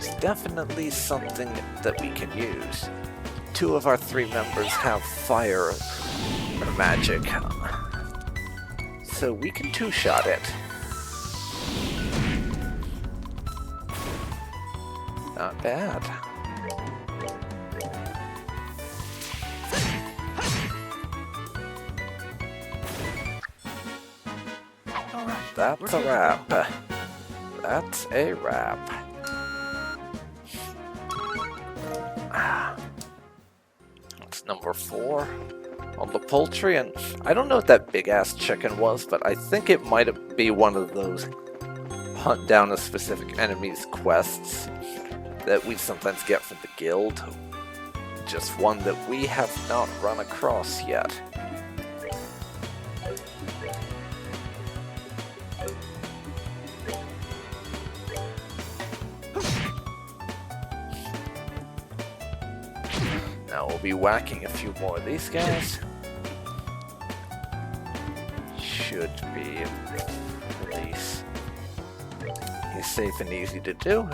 There's definitely something that we can use. 2 of our 3 members have fire or magic, so we can 2-shot it. Not bad. That's a wrap. That's a wrap. That's number 4 on the poultry, and I don't know what that big-ass chicken was, but I think it might be one of those hunt down a specific enemy's quests that we sometimes get from the guild. Just one that we have not run across yet. Now we'll be whacking a few more of these guys. Should be release. He's safe and easy to do.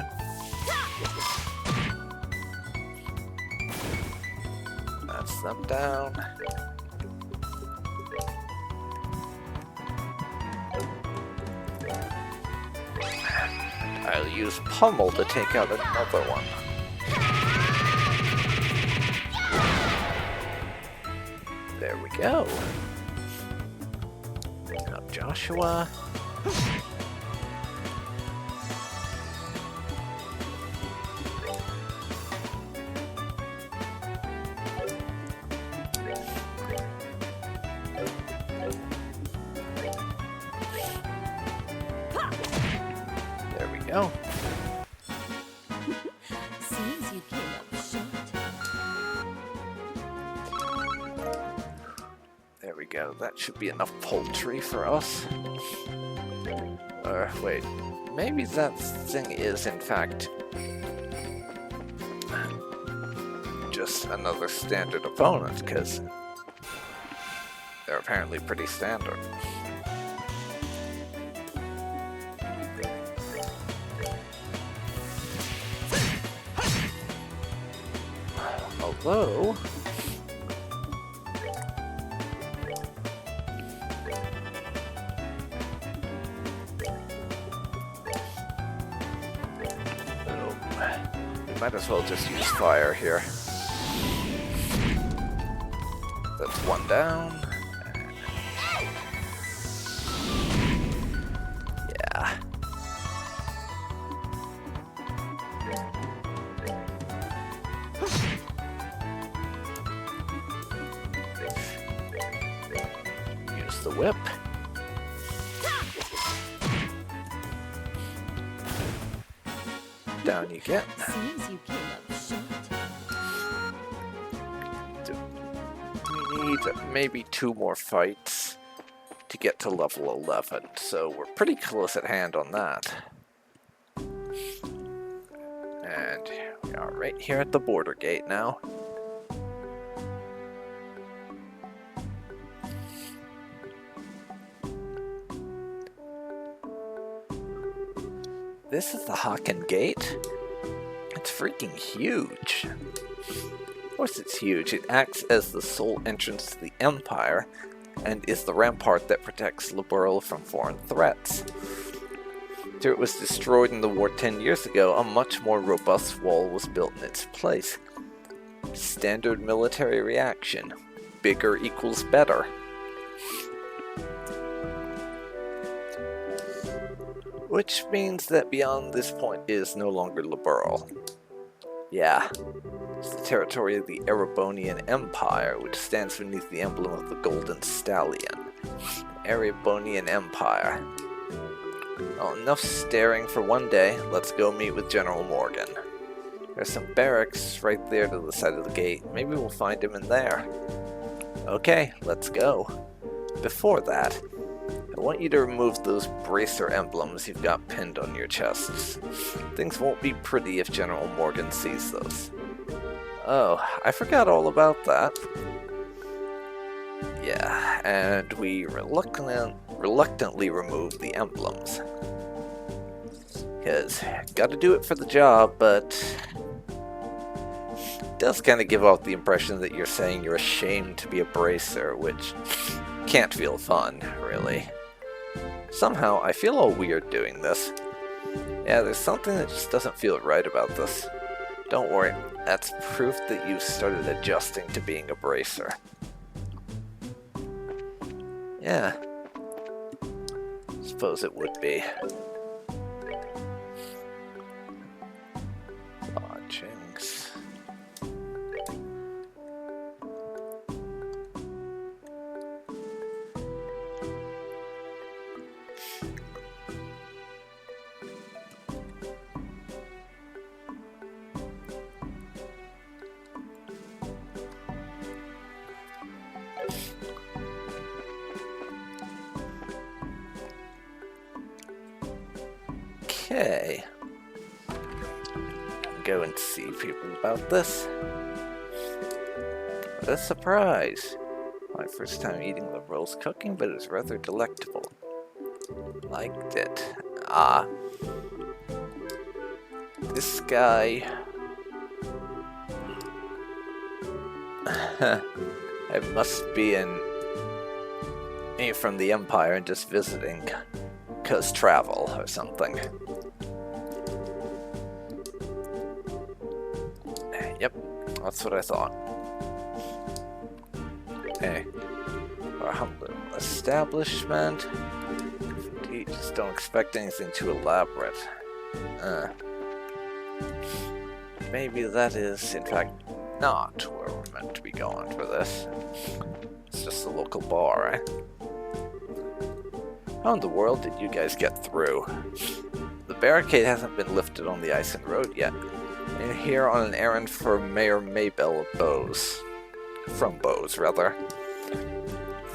That's them down. I'll use Pummel to take out another one. There we go. Now Joshua. There we go. Seems you came up short. There we go. That should be enough poultry for us. Or wait, maybe that thing is in fact just another standard opponent, because they're apparently pretty standard. Although we might as well just use fire here. That's one down. Yeah. Use the whip. Down you get. Seems you came up short. We need maybe 2 more fights to get to level 11, so we're pretty close at hand on that. And we are right here at the border gate now. This is the Haken Gate. It's freaking huge. Of course it's huge. It acts as the sole entrance to the Empire, and is the rampart that protects Liberl from foreign threats. After it was destroyed in the war 10 years ago, a much more robust wall was built in its place. Standard military reaction. Bigger equals better. Which means that beyond this point is no longer Liberl. Yeah, it's the territory of the Erebonian Empire, which stands beneath the emblem of the Golden Stallion. Erebonian Empire. Well, enough staring for one day. Let's go meet with General Morgan. There's some barracks right there to the side of the gate. Maybe we'll find him in there. Okay, let's go. Before that, I want you to remove those bracer emblems you've got pinned on your chests. Things won't be pretty if General Morgan sees those. Oh, I forgot all about that. Yeah, and we reluctantly remove the emblems. Because gotta do it for the job, but it does kind of give off the impression that you're saying you're ashamed to be a bracer, which can't feel fun, really. Somehow, I feel all weird doing this. Yeah, there's something that just doesn't feel right about this. Don't worry, that's proof that you started adjusting to being a bracer. Yeah, suppose it would be. Lodgings. Okay. Go and see people about this. What a surprise! My first time eating Liberal's cooking, but it was rather delectable. Liked it. Ah. This guy... I must be from the Empire and just visiting, 'cause travel or something. Yep, that's what I thought. Hey, our humble establishment. You just don't expect anything too elaborate. Maybe that is, in fact, not where we're meant to be going for this. It's just a local bar, eh? How in the world did you guys get through? The barricade hasn't been lifted on the Ison Road yet. And you're here on an errand for Mayor Maybell of Bowes. From Bowes, rather.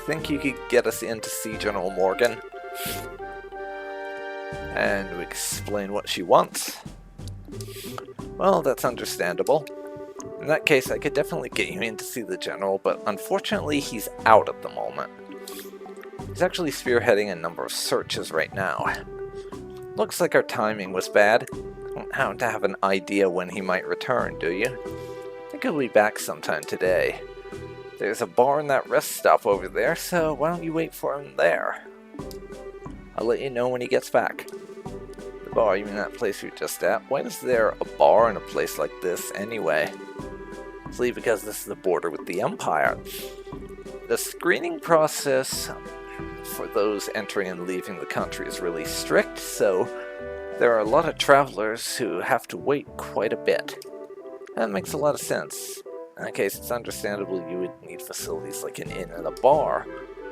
Think you could get us in to see General Morgan? And we explain what she wants? Well, that's understandable. In that case, I could definitely get you in to see the General, but unfortunately he's out at the moment. He's actually spearheading a number of searches right now. Looks like our timing was bad. Don't happen to have an idea when he might return, do you? I think he'll be back sometime today. There's a bar in that rest stop over there, so why don't you wait for him there? I'll let you know when he gets back. The bar, you mean that place we were just at? Why is there a bar in a place like this anyway? Probably because this is the border with the Empire. The screening process for those entering and leaving the country is really strict, so there are a lot of travelers who have to wait quite a bit. That makes a lot of sense. In that case, it's understandable you would need facilities like an inn and a bar.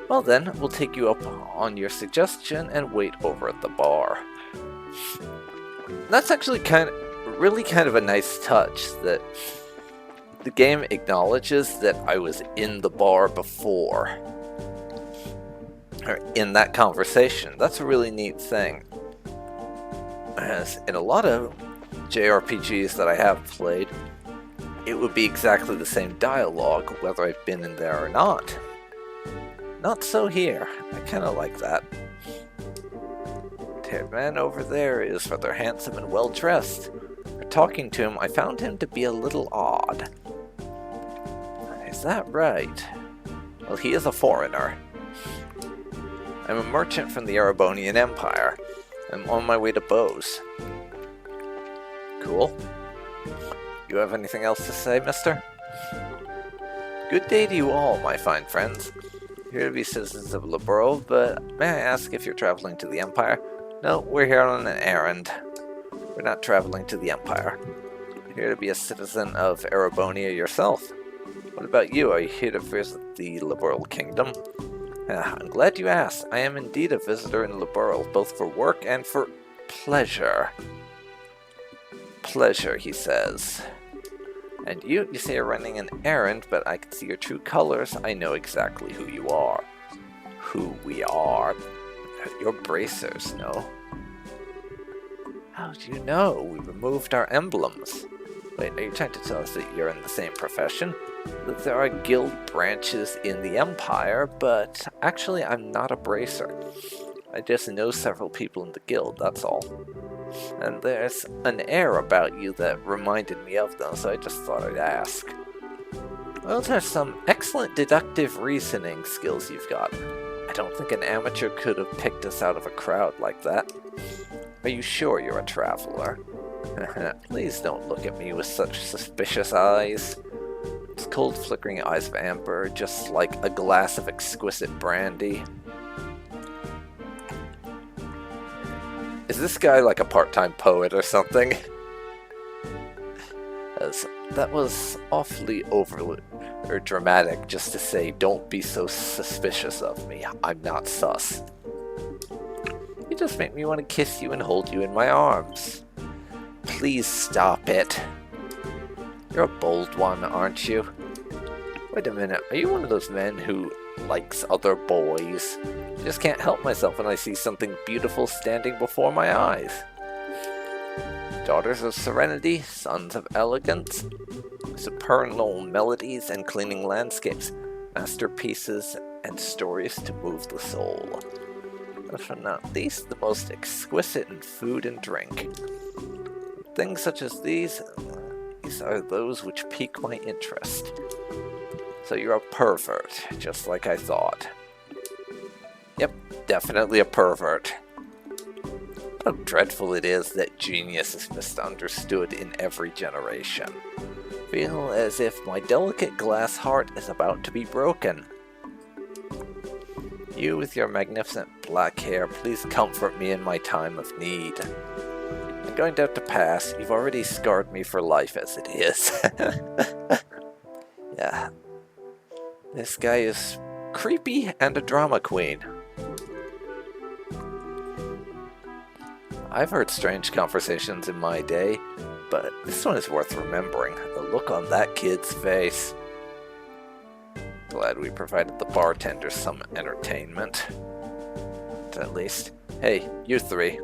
Well then, we'll take you up on your suggestion and wait over at the bar. That's actually really kind of a nice touch that the game acknowledges that I was in the bar before. Or in that conversation. That's a really neat thing. As in a lot of JRPGs that I have played, it would be exactly the same dialogue whether I've been in there or not. Not so here. I kinda like that. The man over there is rather handsome and well dressed. Talking to him, I found him to be a little odd. Is that right? Well, he is a foreigner. I'm a merchant from the Erebonian Empire. I'm on my way to Bowes. Cool. You have anything else to say, mister? Good day to you all, my fine friends. Here to be citizens of Liberal, but may I ask if you're traveling to the Empire? No, we're here on an errand. We're not traveling to the Empire. You're here to be a citizen of Erebonia yourself. What about you? Are you here to visit the Liberal Kingdom? I'm glad you asked. I am indeed a visitor in Liberal, both for work and for pleasure. Pleasure, he says. And you say you're running an errand, but I can see your true colors. I know exactly who you are. Who we are. You're bracers, no? How do you know? We removed our emblems. Wait, are you trying to tell us that you're in the same profession? That there are guild branches in the Empire, but actually I'm not a bracer. I just know several people in the guild, that's all. And there's an air about you that reminded me of them, so I just thought I'd ask. Those are some excellent deductive reasoning skills you've got. I don't think an amateur could have picked us out of a crowd like that. Are you sure you're a traveler? Please don't look at me with such suspicious eyes. Its cold flickering eyes of amber, just like a glass of exquisite brandy. Is this guy like a part-time poet or something? As that was awfully overly or dramatic just to say, don't be so suspicious of me. I'm not sus. You just make me want to kiss you and hold you in my arms. Please stop it. You're a bold one, aren't you? Wait a minute, are you one of those men who likes other boys? I just can't help myself when I see something beautiful standing before my eyes. Daughters of serenity, sons of elegance, supernal melodies and cleaning landscapes, masterpieces and stories to move the soul. Last but not least, the most exquisite in food and drink. Things such as these are those which pique my interest. So you're a pervert, just like I thought. Yep, definitely a pervert. How dreadful it is that genius is misunderstood in every generation. Feel as if my delicate glass heart is about to be broken. You with your magnificent black hair, please comfort me in my time of need. I'm going to have to pass. You've already scarred me for life as it is. Yeah. This guy is creepy and a drama queen. I've heard strange conversations in my day, but this one is worth remembering. The look on that kid's face. Glad we provided the bartender some entertainment. At least. Hey, you three.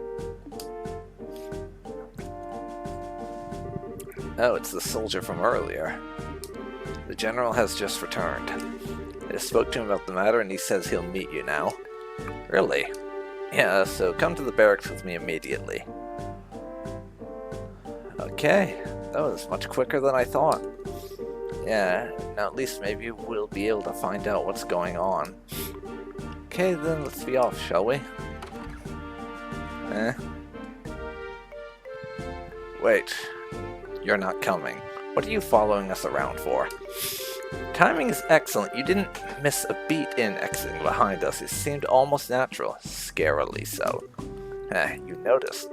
Oh, it's the soldier from earlier. The general has just returned. I just spoke to him about the matter and he says he'll meet you now. Really? Yeah, so come to the barracks with me immediately. Okay, that was much quicker than I thought. Yeah, now at least maybe we'll be able to find out what's going on. Okay, then let's be off, shall we? Wait, you're not coming. What are you following us around for? Timing is excellent. You didn't miss a beat in exiting behind us. It seemed almost natural. Scarily so. You noticed.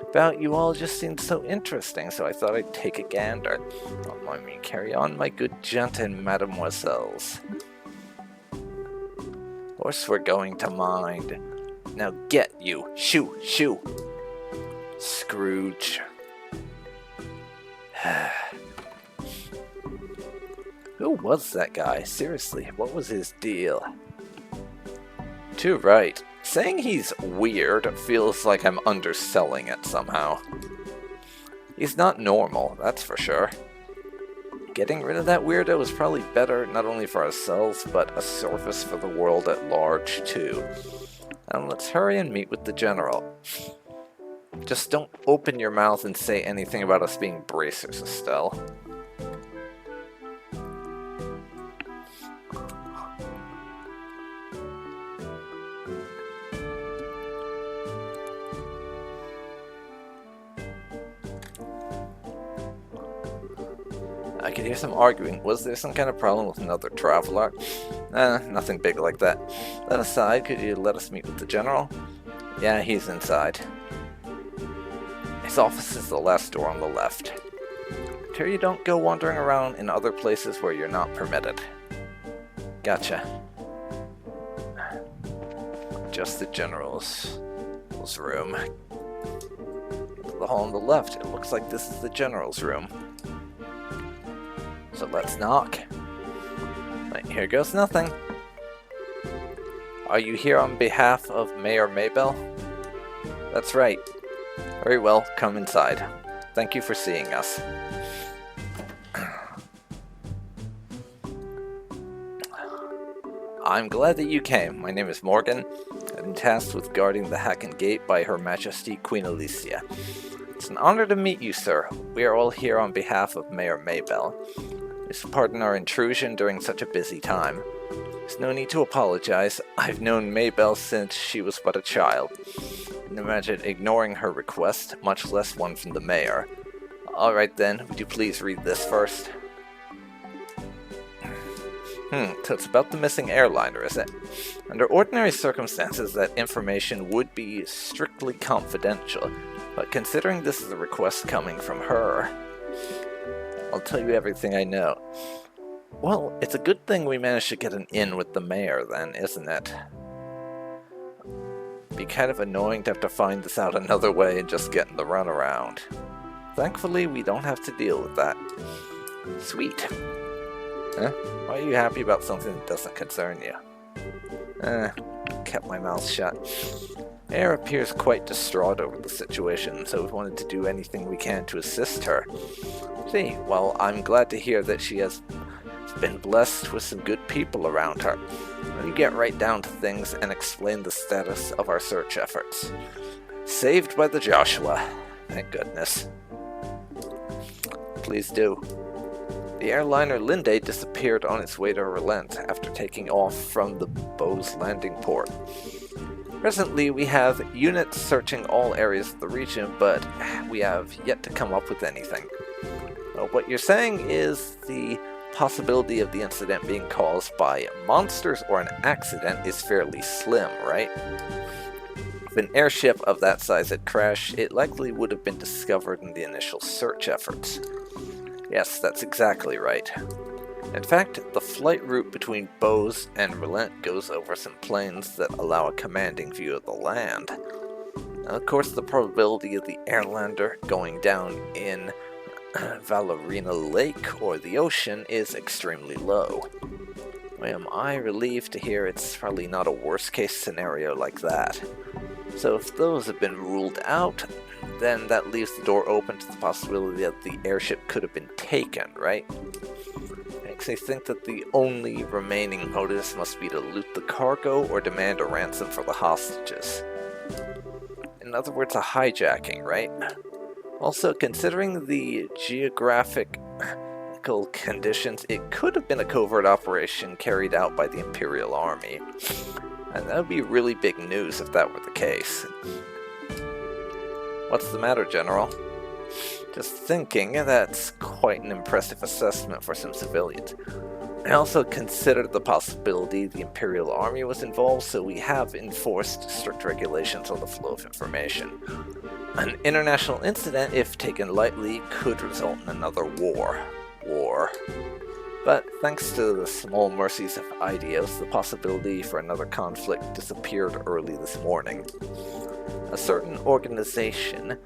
About you all just seemed so interesting, so I thought I'd take a gander. Don't mind me carry on, my good gent and mademoiselles. Of course we're going to mind. Now get you. Shoo, shoo. Scrooge. Who was that guy? Seriously, what was his deal? Too right. Saying he's weird feels like I'm underselling it somehow. He's not normal, that's for sure. Getting rid of that weirdo is probably better, not only for ourselves, but a service for the world at large, too. Now let's hurry and meet with the general. Just don't open your mouth and say anything about us being bracers, Estelle. I could hear some arguing. Was there some kind of problem with another traveler? Nothing big like that. That aside, could you let us meet with the general? Yeah, he's inside. His office is the last door on the left. Sure you don't go wandering around in other places where you're not permitted. Gotcha. Just the general's room. The hall on the left. It looks like this is the general's room. So let's knock. Right, here goes nothing. Are you here on behalf of Mayor Maybell? That's right. Very well, come inside. Thank you for seeing us. I'm glad that you came. My name is Morgan. I've been tasked with guarding the Hacken Gate by Her Majesty Queen Alicia. It's an honor to meet you, sir. We are all here on behalf of Mayor Maybell. Please pardon our intrusion during such a busy time. There's no need to apologize. I've known Maybell since she was but a child. And imagine ignoring her request, much less one from the mayor. Alright then, would you please read this first? So it's about the missing airliner, is it? Under ordinary circumstances, that information would be strictly confidential, but considering this is a request coming from her, I'll tell you everything I know. Well, it's a good thing we managed to get an in with the mayor then, isn't it? It'd be kind of annoying to have to find this out another way and just get in the runaround. Thankfully, we don't have to deal with that. Sweet. Huh? Why are you happy about something that doesn't concern you? Kept my mouth shut. Air appears quite distraught over the situation, so we wanted to do anything we can to assist her. See, well, I'm glad to hear that she has been blessed with some good people around her. Let me get right down to things and explain the status of our search efforts. Saved by the Joshua. Thank goodness. Please do. The airliner Linde disappeared on its way to Relent after taking off from the Bose landing port. Presently, we have units searching all areas of the region, but we have yet to come up with anything. Well, what you're saying is the possibility of the incident being caused by monsters or an accident is fairly slim, right? If an airship of that size had crashed, it likely would have been discovered in the initial search efforts. Yes, that's exactly right. In fact, the flight route between Bose and Relent goes over some plains that allow a commanding view of the land. Now, of course, the probability of the airlander going down in Valerina Lake or the ocean is extremely low. Why am I relieved to hear it's probably not a worst-case scenario like that. So if those have been ruled out, then that leaves the door open to the possibility that the airship could have been taken, right? Makes me think that the only remaining motives must be to loot the cargo or demand a ransom for the hostages. In other words, a hijacking, right? Also, considering the geographical conditions, it could have been a covert operation carried out by the Imperial Army. And that would be really big news if that were the case. What's the matter, General? Just thinking, that's quite an impressive assessment for some civilians. I also considered the possibility the Imperial Army was involved, so we have enforced strict regulations on the flow of information. An international incident, if taken lightly, could result in another war. But thanks to the small mercies of Idios, the possibility for another conflict disappeared early this morning. A certain organization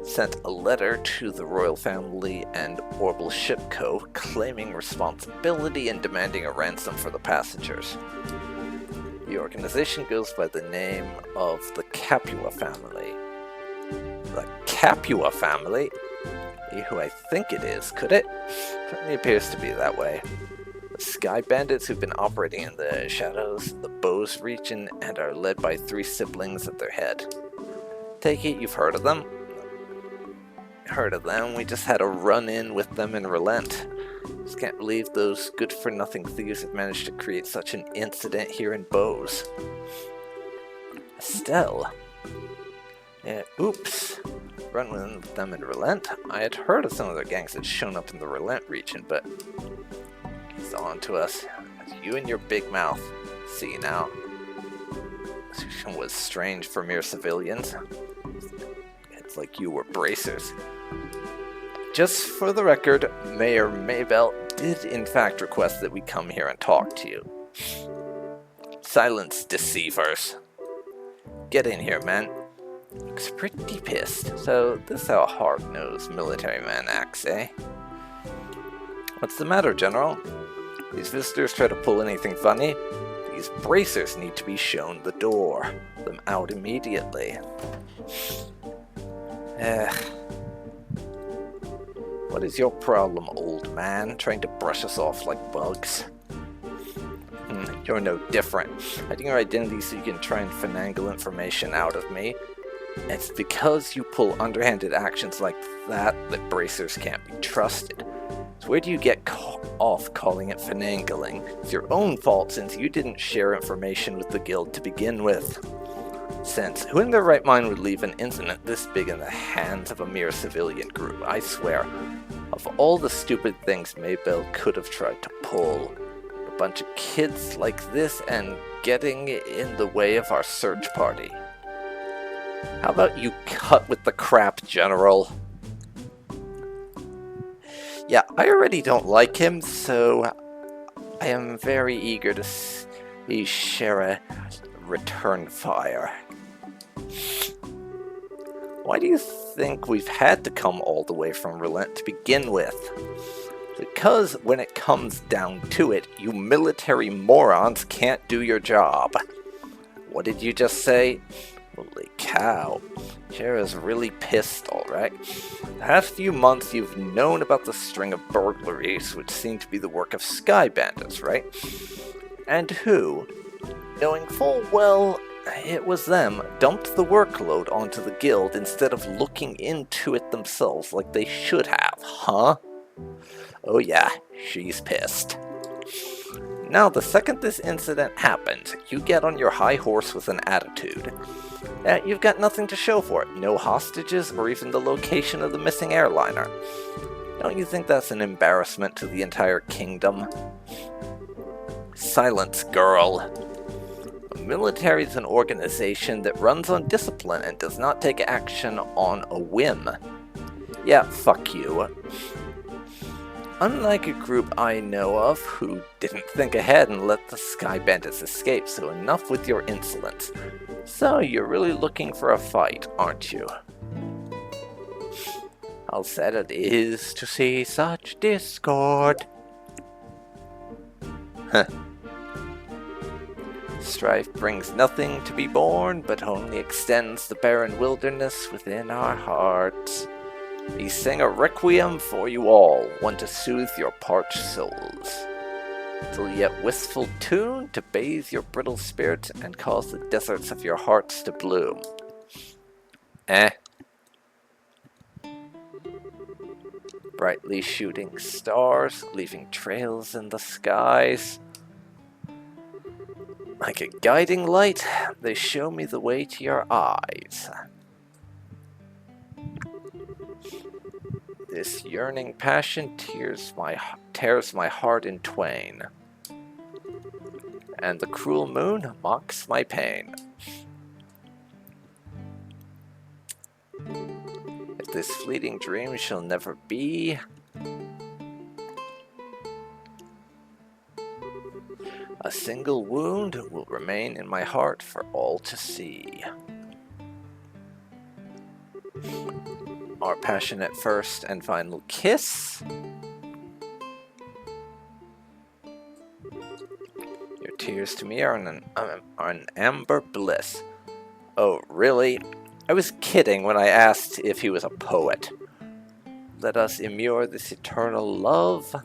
sent a letter to the royal family and Orbital Ship Co. claiming responsibility and demanding a ransom for the passengers. The organization goes by the name of the Capua family. The Capua family? Who I think it is, could it? Certainly appears to be that way. The Sky Bandits who've been operating in the shadows, the Bose region, and are led by 3 siblings at their head. Take it you've heard of them? Heard of them, we just had a run-in with them in Relent. Just can't believe those good-for-nothing thieves have managed to create such an incident here in Bose. Estelle? Yeah, oops. Run with them in Relent? I had heard of some of their gangs that had shown up in the Relent region, but he's on to us. You and your big mouth. See now. This was strange for mere civilians. It's like you were bracers. Just for the record, Mayor Maybell did in fact request that we come here and talk to you. Silence, deceivers. Get in here, man. Looks pretty pissed. So this is how a hard-nosed military man acts, eh? What's the matter, General? These visitors try to pull anything funny? These bracers need to be shown the door. Them out immediately. What is your problem, old man? Trying to brush us off like bugs? You're no different. Hiding your identity so you can try and finagle information out of me. It's because you pull underhanded actions like that that bracers can't be trusted. So where do you get off calling it finagling? It's your own fault since you didn't share information with the guild to begin with. Since who in their right mind would leave an incident this big in the hands of a mere civilian group? I swear, of all the stupid things Maybell could have tried to pull, a bunch of kids like this and getting in the way of our search party. How about you cut with the crap, General? Yeah, I already don't like him, so I am very eager to see Shara return fire. Why do you think we've had to come all the way from Relent to begin with? Because when it comes down to it, you military morons can't do your job. What did you just say? Holy cow. Shara's really pissed, alright. The past few months you've known about the string of burglaries, which seem to be the work of sky bandits, right? And who, knowing full well it was them, dumped the workload onto the guild instead of looking into it themselves like they should have, huh? Oh yeah, she's pissed. Now, the second this incident happened, you get on your high horse with an attitude. You've got nothing to show for it. No hostages or even the location of the missing airliner. Don't you think that's an embarrassment to the entire kingdom? Silence, girl. The military is an organization that runs on discipline and does not take action on a whim. Yeah, fuck you. Unlike a group I know of who didn't think ahead and let the Sky Bandits escape, so enough with your insolence. So you're really looking for a fight, aren't you? How sad it is to see such discord. Huh. Strife brings nothing to be borne, but only extends the barren wilderness within our hearts. We sing a requiem for you all, one to soothe your parched souls. Till yet wistful tune to bathe your brittle spirit and cause the deserts of your hearts to bloom. Brightly shooting stars, leaving trails in the skies. Like a guiding light, they show me the way to your eyes. This yearning passion tears my heart in twain, and the cruel moon mocks my pain. If this fleeting dream shall never be, a single wound will remain in my heart for all to see. Our passionate first and final kiss. Your tears to me are an amber bliss. Oh, really? I was kidding when I asked if he was a poet. Let us immure this eternal love